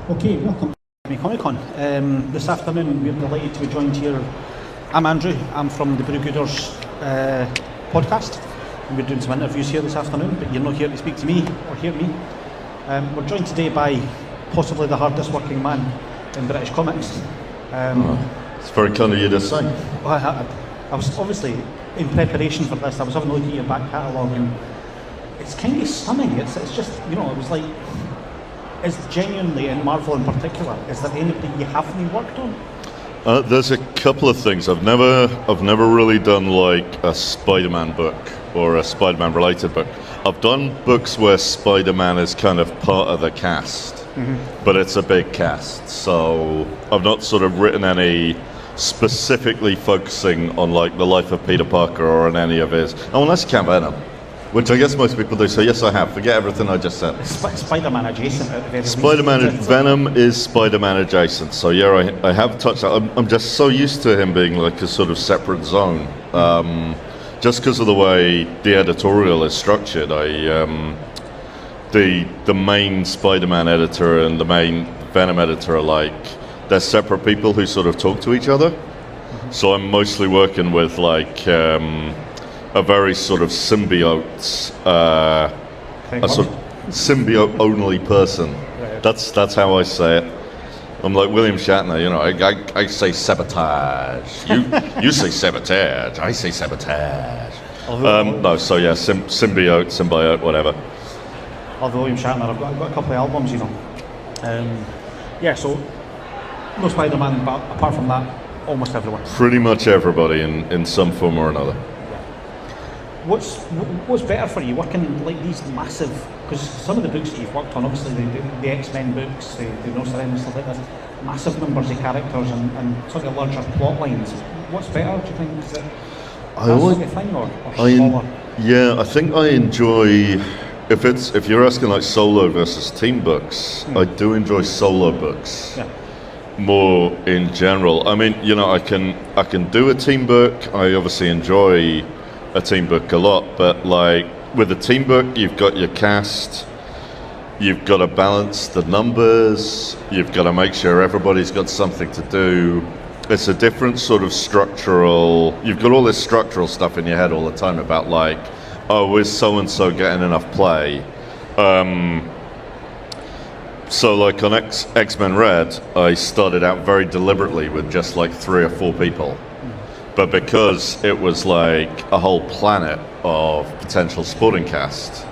Okay, welcome to Comic Con. This afternoon we're delighted to be joined here. I'm Andrew, I'm from the Brewgooders podcast. And we're doing some interviews here this afternoon, but you're not here to speak to me or hear me. We're joined today by possibly the hardest working man in British comics. It's very kind of you to say. Well, I was obviously, in preparation for this, I was having a look at your back catalogue and it's kind of stunning. It's just, it was like, is genuinely, in Marvel in particular, is there anybody you haven't worked on? There's a couple of things. I've never really done like a Spider-Man book or a Spider-Man related book. I've done books where Spider-Man is kind of part of the cast, but it's a big cast. So I've not sort of written any specifically focusing on like the life of Peter Parker or on any of his. Oh, unless you count Venom, which I guess most people do. So yes, I have. Forget everything I just said. Spider-Man adjacent at the very least. Venom is Spider-Man adjacent. So yeah, I have touched that. I'm just so used to him being like a sort of separate zone. Just because of the way the editorial is structured, the main Spider-Man editor and the main Venom editor are like, they're separate people who sort of talk to each other. So I'm mostly working with like a very sort of symbiote, a sort of symbiote only person. That's how I say it. I'm like William Shatner, I say sabotage. You say sabotage. I say sabotage. Symbiote, whatever. Although William Shatner, I've got a couple of albums, so no Spider-Man, but apart from that, almost everyone. Pretty much everybody in some form or another. What's better for you, working like these massive, because some of the books that you've worked on, obviously the X-Men books, the Zaucer and stuff like that, massive numbers of characters and sort of larger plot lines. What's better, do you think? Is it that sort of thing or smaller? I think I enjoy, if you're asking like solo versus team books, I do enjoy solo books. Yeah. More in general. I mean, I can do a team book. I obviously enjoy a team book a lot, but like with a team book, you've got your cast, you've got to balance the numbers, you've got to make sure everybody's got something to do. It's a different sort of structural, you've got all this structural stuff in your head all the time about like, oh, is so-and-so getting enough play? So like on X-Men Red, I started out very deliberately with just like 3 or 4 people. But because it was like a whole planet of potential supporting cast,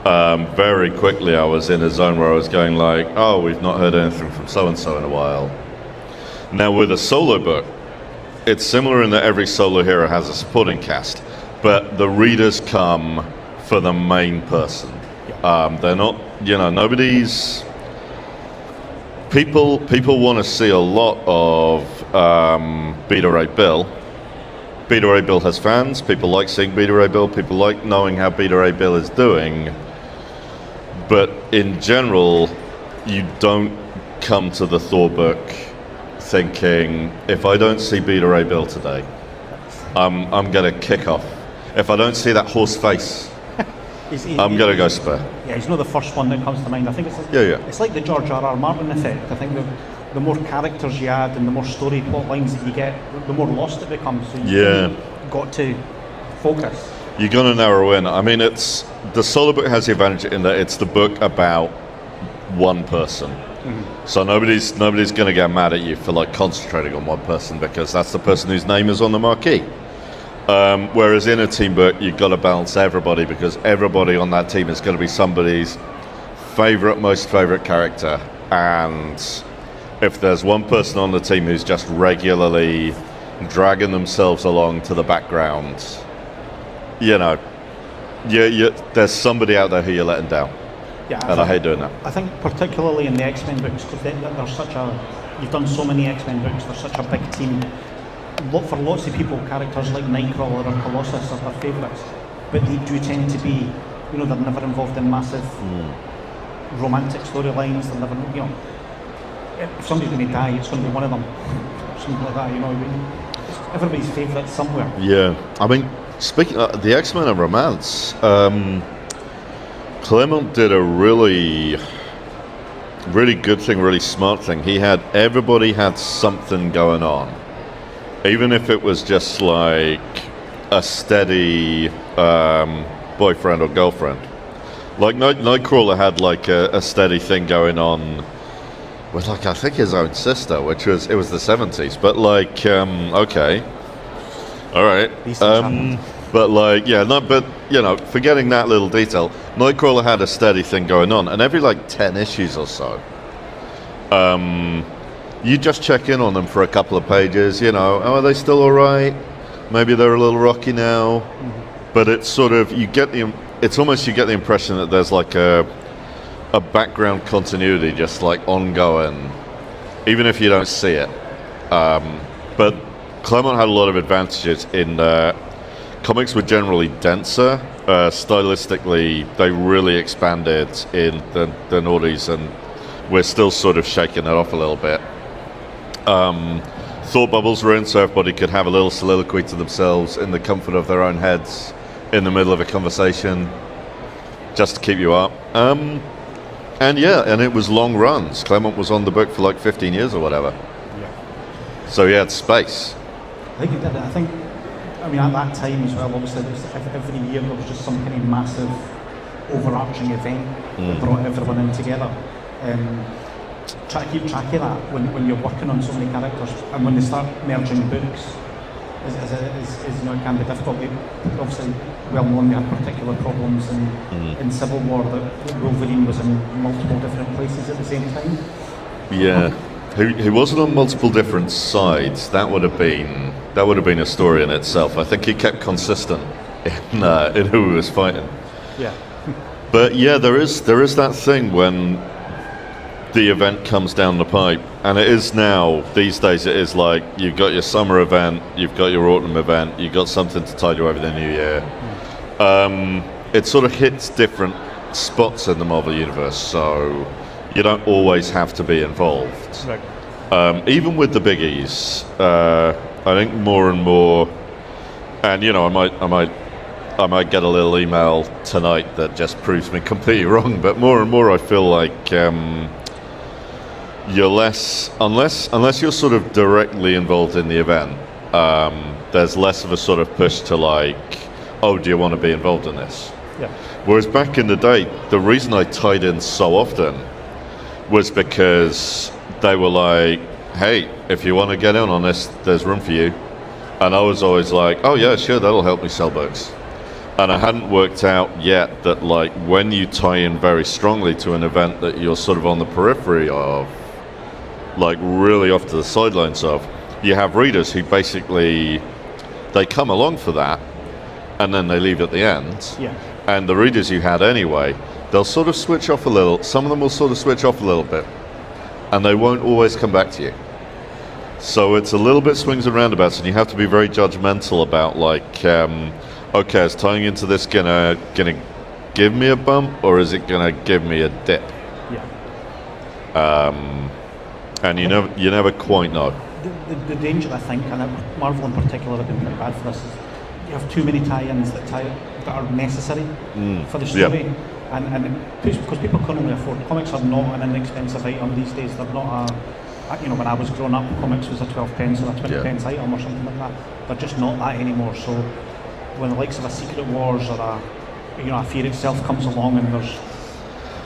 very quickly I was in a zone where I was going like, oh, we've not heard anything from so-and-so in a while. Now with a solo book, it's similar in that every solo hero has a supporting cast, but the readers come for the main person. They're not, nobody's... People want to see a lot of Beta Ray Bill. Beta Ray Bill has fans. People like seeing Beta Ray Bill. People like knowing how Beta Ray Bill is doing. But in general, you don't come to the Thor book thinking, if I don't see Beta Ray Bill today, I'm going to kick off. If I don't see that horse face, I'm going to go spare. Yeah, he's not the first one that comes to mind. I think it's like, it's like the George R.R. Martin effect. I think the more characters you add and the more story plot lines that you get, the more lost it becomes. So you've got to focus. You're going to narrow in. I mean, the solo book has the advantage in that it's the book about one person. So nobody's going to get mad at you for like concentrating on one person because that's the person whose name is on the marquee. Whereas in a team book, you've got to balance everybody because everybody on that team is going to be somebody's most favorite character. And if there's one person on the team who's just regularly dragging themselves along to the background, there's somebody out there who you're letting down. I hate doing that. I think particularly in the X-Men books, because you've done so many X-Men books, there's such a big team. For lots of people, characters like Nightcrawler or Colossus are their favourites, but they do tend to be, they're never involved in massive romantic storylines. They're never, if somebody's going to die, it's going to be one of them, something like that. Everybody's favourite somewhere. Yeah, I mean, speaking of the X-Men and romance, Claremont did a really really good thing, really smart thing. Everybody had something going on, even if it was just like a steady boyfriend or girlfriend. Like Nightcrawler had like a steady thing going on with like I think his own sister, which was the 70s, but like okay, all right, but like but forgetting that little detail, Nightcrawler had a steady thing going on, and every like 10 issues or so, you just check in on them for a couple of pages, are they still all right? Maybe they're a little rocky now, but it's sort of you get the impression that there's like a background continuity just like ongoing, even if you don't see it. But Claremont had a lot of advantages in comics were generally denser. Stylistically, they really expanded in the noughties, and we're still sort of shaking that off a little bit. Thought bubbles were in, so everybody could have a little soliloquy to themselves in the comfort of their own heads in the middle of a conversation, just to keep you up. And it was long runs. Claremont was on the book for like 15 years or whatever. Yeah. So he had space. I think he did. I mean, at that time as well, obviously, every year there was just some kind of massive overarching event that brought everyone in together. Try to keep track of that when you're working on so many characters, and when they start merging books, it can be difficult. Obviously, well known they had particular problems in Civil War that Wolverine was in multiple different places at the same time. Yeah, he wasn't on multiple different sides. That would have been a story in itself. I think he kept consistent in who he was fighting. Yeah. But yeah, there is that thing when the event comes down the pipe, and it is now, these days it is like you've got your summer event, you've got your autumn event, you've got something to tide you over the new year. It sort of hits different spots in the Marvel Universe, so you don't always have to be involved. Right. Even with the biggies, I think more and more, and I might get a little email tonight that just proves me completely wrong, but more and more I feel like you're less, unless you're sort of directly involved in the event, there's less of a sort of push to like, oh, do you want to be involved in this? Yeah. Whereas back in the day, the reason I tied in so often was because they were like, hey, if you want to get in on this, there's room for you. And I was always like, oh yeah, sure, that'll help me sell books. And I hadn't worked out yet that like when you tie in very strongly to an event that you're sort of on the periphery of, like really off to the sidelines of, you have readers who basically, they come along for that and then they leave at the end. Yeah. And the readers you had anyway, they'll sort of switch off a little. Some of them will sort of switch off a little bit, and they won't always come back to you. So it's a little bit swings and roundabouts, and you have to be very judgmental about like, okay, is tying into this gonna give me a bump, or is it gonna give me a dip? Yeah. And you never quite know. The danger, I think, and Marvel in particular have been pretty bad for this, is you have too many tie-ins that are necessary for the story. Yeah. And because people can only afford, comics are not an inexpensive item these days. They're not when I was growing up, comics was a 12 pence or a 20 pence item or something like that. They're just not that anymore. So when the likes of a Secret Wars or a Fear itself comes along and there's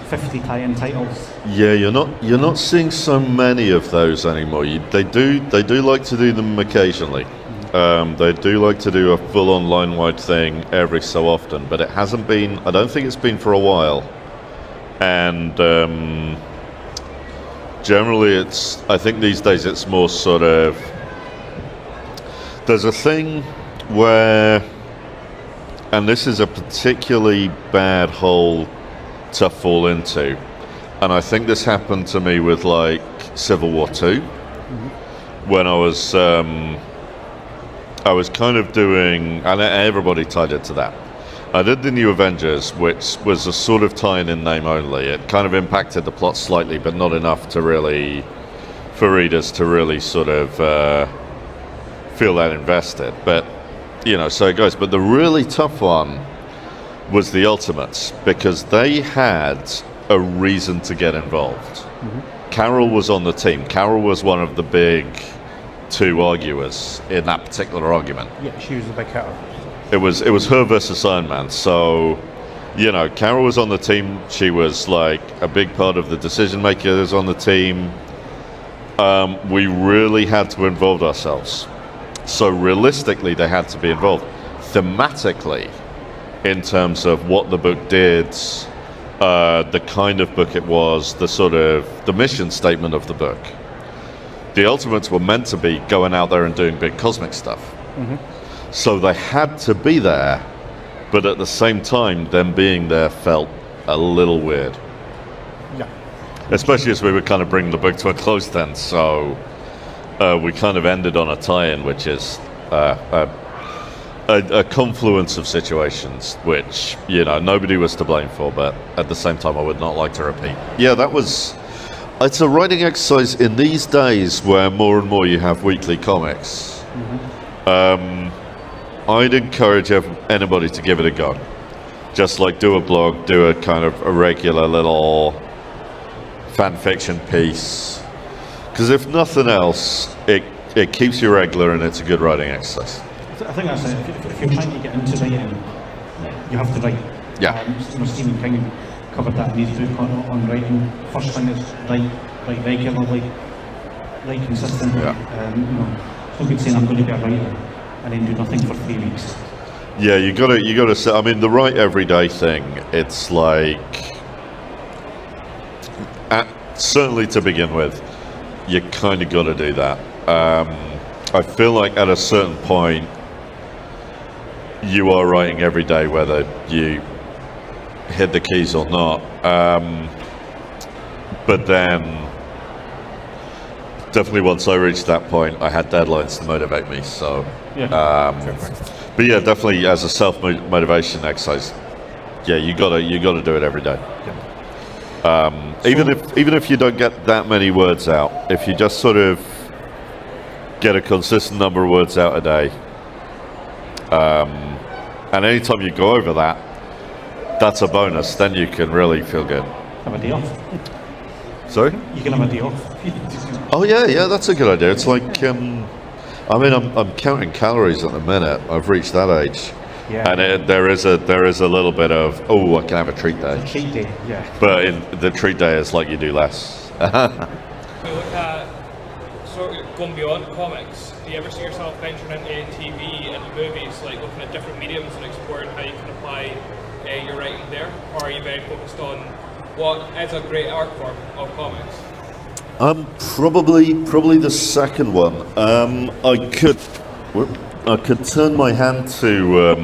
50 tie-in titles. Yeah, you're not seeing so many of those anymore. They do like to do them occasionally. They do like to do a full-on line-wide thing every so often, but it hasn't been. I don't think it's been for a while. And generally, I think these days it's more sort of. There's a thing where, and this is a particularly bad hole to fall into, and I think this happened to me with like Civil War 2, when I was kind of doing, and everybody tied it to that. I did the New Avengers, which was a sort of tie-in in name only. It kind of impacted the plot slightly, but not enough to really, for readers to really sort of feel that invested. But, so it goes. But the really tough one was the Ultimates, because they had a reason to get involved. Carol was on the team. Carol was one of the big two arguers in that particular argument. Yeah, she was the big hitter. It was her versus Iron Man. So, you know, Carol was on the team. She was like a big part of the decision makers on the team. We really had to involve ourselves. So realistically, they had to be involved. Thematically, in terms of what the book did, the kind of book it was, the mission statement of the book. The Ultimates were meant to be going out there and doing big cosmic stuff. So they had to be there, but at the same time, them being there felt a little weird. Yeah. Especially as we were kind of bringing the book to a close then, so we kind of ended on a tie-in, which is a confluence of situations, which, you know, nobody was to blame for, but at the same time I would not like to repeat. Yeah, it's a writing exercise in these days where more and more you have weekly comics. I'd encourage anybody to give it a go. Just like do a blog, do a kind of a regular little fan fiction piece. Because if nothing else, it keeps you regular and it's a good writing exercise. I think that's it. If you're trying to get into writing, you have to write. Yeah. Stephen King covered that in his book on writing. First thing is write regularly, write consistently. Yeah. It's no good saying I'm going to be a writer and then do nothing for 3 weeks. Yeah, you gotta say. I mean, the write every day thing. It's like, certainly to begin with, you kind of got to do that. I feel like at a certain point, you are writing every day, whether you hit the keys or not. But then, definitely once I reached that point, I had deadlines to motivate me. So, but yeah, definitely as a self-motivation exercise, yeah, you gotta do it every day. Even if you don't get that many words out, if you just sort of get a consistent number of words out a day, and anytime you go over that, that's a bonus. Then you can really feel good. Have a day off. Sorry? You can have a day off. Oh yeah, that's a good idea. It's like, I mean, I'm counting calories at the minute. I've reached that age. Yeah. And there is a little bit of, I can have a treat day. A treat day, yeah. But the treat day is like you do less. We look at sort of going beyond comics. Do you ever see yourself venturing into TV and movies, like looking at different mediums and exploring how you can apply your writing there? Or are you very focused on what is a great art form of comics? Probably the second one. I could turn my hand to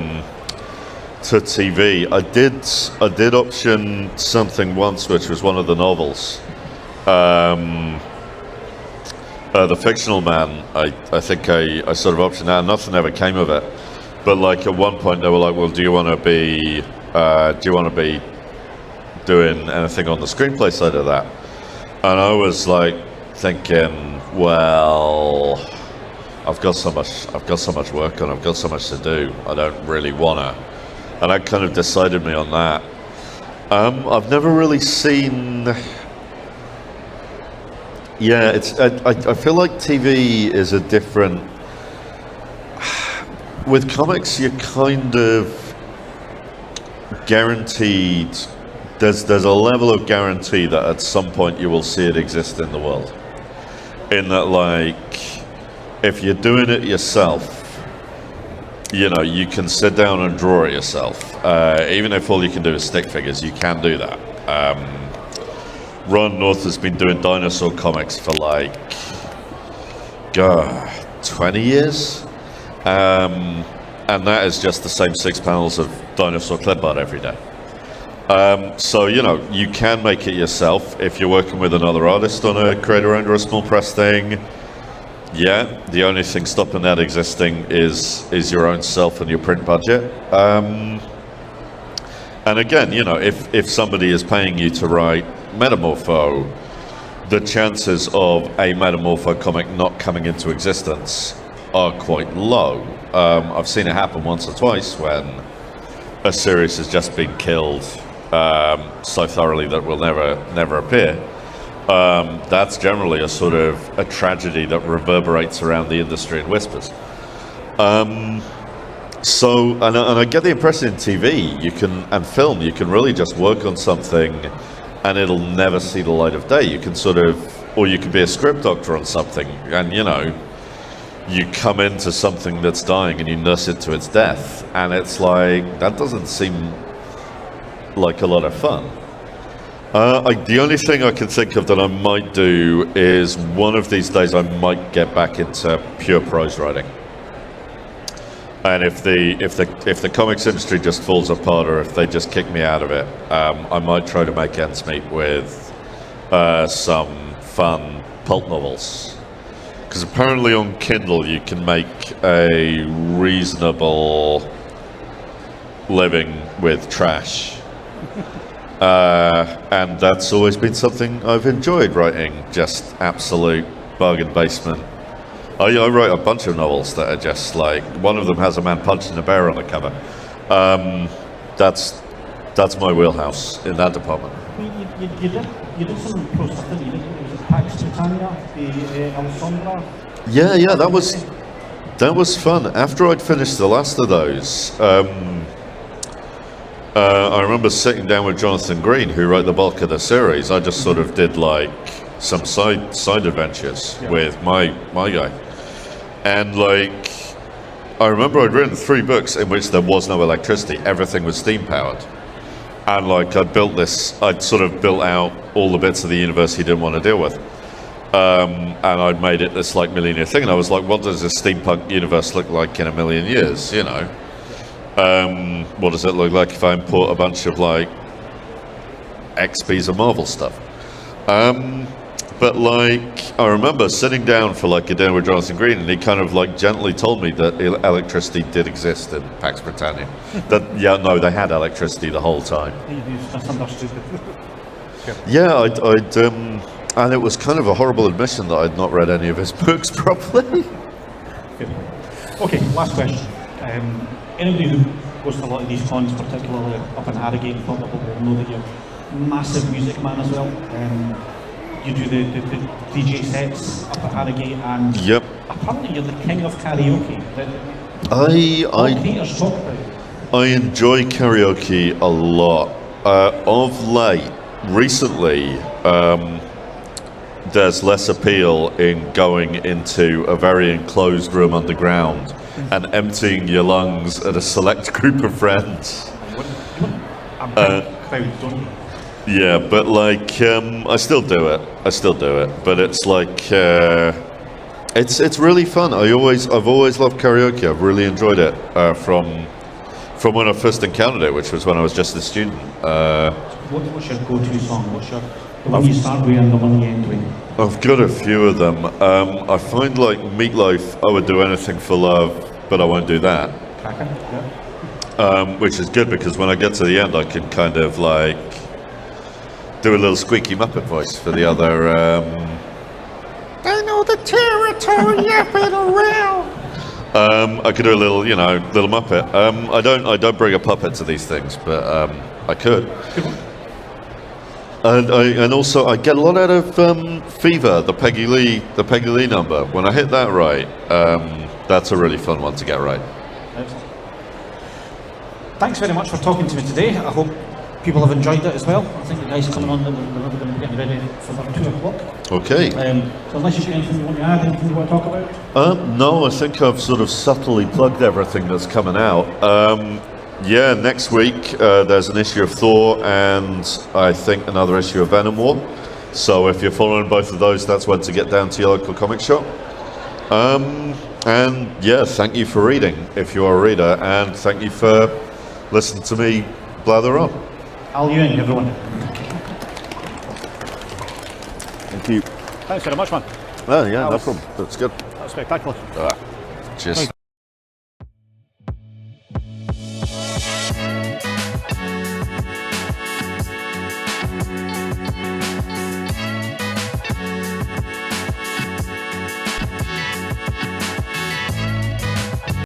TV. I did option something once, which was one of the novels. The Fictional Man. I think I sort of optioned that. Nothing ever came of it. But like at one point they were like, "Well, do you want to be doing anything on the screenplay side of that?" And I was like thinking, well, I've got so much work on, I've got so much to do, I don't really wanna. And that kind of decided me on that. I've never really seen, I feel like TV is a different, with comics you're kind of guaranteed, there's a level of guarantee that at some point you will see it exist in the world. In that, like, if you're doing it yourself, you know, you can sit down and draw it yourself. Even if all you can do is stick figures, you can do that. Ron North has been doing dinosaur comics for like 20 years. And that is just the same 6 panels of dinosaur clip art every day. So, you know, you can make it yourself if you're working with another artist on a creator-owned or a small press thing. Yeah, the only thing stopping that existing is your own self and your print budget. And again, you know, if somebody is paying you to write Metamorpho, the chances of a Metamorpho comic not coming into existence are quite low. I've seen it happen once or twice when a series has just been killed so thoroughly that will never appear. That's generally a sort of a tragedy that reverberates around the industry in whispers. So, and I get the impression in TV and film, you can really just work on something and it'll never see the light of day. You can or you could be a script doctor on something and, you come into something that's dying and you nurse it to its death. And it's like, that doesn't seem like a lot of fun. The only thing I can think of that I might do is one of these days I might get back into pure prose writing. And if the comics industry just falls apart, or if they just kick me out of it, I might try to make ends meet with some fun pulp novels. Because apparently on Kindle you can make a reasonable living with trash. And that's always been something I've enjoyed writing, just absolute bargain basement. I write a bunch of novels that are just like, one of them has a man punching a bear on the cover. That's my wheelhouse in that department. You did some pro stuff, didn't you? Was it Pax Britannia, the El Sombra? Yeah, that was fun. After I'd finished the last of those, I remember sitting down with Jonathan Green, who wrote the bulk of the series. I just sort of did like some side adventures with my guy, and like I remember I'd written 3 books in which there was no electricity. Everything was steam powered, and like I'd sort of built out all the bits of the universe he didn't want to deal with, and I'd made it this like millionaire thing. And I was like, what does a steampunk universe look like in a million years? What does it look like if I import a bunch of like XPs of Marvel stuff? But like, I remember sitting down for like a dinner with Jonathan Green, and he kind of like gently told me that electricity did exist in Pax Britannia. They had electricity the whole time. That's understood. Yeah, and it was kind of a horrible admission that I'd not read any of his books properly. Okay, last question. Anybody who goes to a lot of these cons, particularly up in Harrogate and Thornton, will know that you're a massive music man as well. You do the DJ sets up at Harrogate, and apparently you're the king of karaoke. All creators talk about. I enjoy karaoke a lot. Of late, recently, there's less appeal in going into a very enclosed room underground and emptying your lungs at a select group of friends. Crowd, don't you? Yeah, but like, I still do it, but it's like, it's really fun. I've always loved karaoke. I've really enjoyed it, from when I first encountered it, which was when I was just a student. What's your go-to song? The one you start with and the one you end with? I've got a few of them. I find like Meatloaf, I would do anything for love, but I won't do that. Cracking, yeah. Which is good, because when I get to the end, I can kind of like do a little squeaky Muppet voice for the other. I know the territory I've been around. I could do a little, little Muppet. I don't bring a puppet to these things, but I could. And also I get a lot out of Fever, the Peggy Lee number. When I hit that right, that's a really fun one to get right. Excellent. Thanks very much for talking to me today. I hope people have enjoyed it as well. I think the guys coming on, they're going to be getting ready for their 2 o'clock. Okay. So unless you've got anything you want to add, anything you want to talk about? No, I think I've sort of subtly plugged everything that's coming out. Next week there's an issue of Thor and I think another issue of Venom War. So if you're following both of those, that's when to get down to your local comic shop. Thank you for reading, if you are a reader, and thank you for listening to me blather on. Al Ewing, everyone. Thank you. Thanks very much, man. Oh, yeah, no problem. That's good. That was spectacular. Cheers.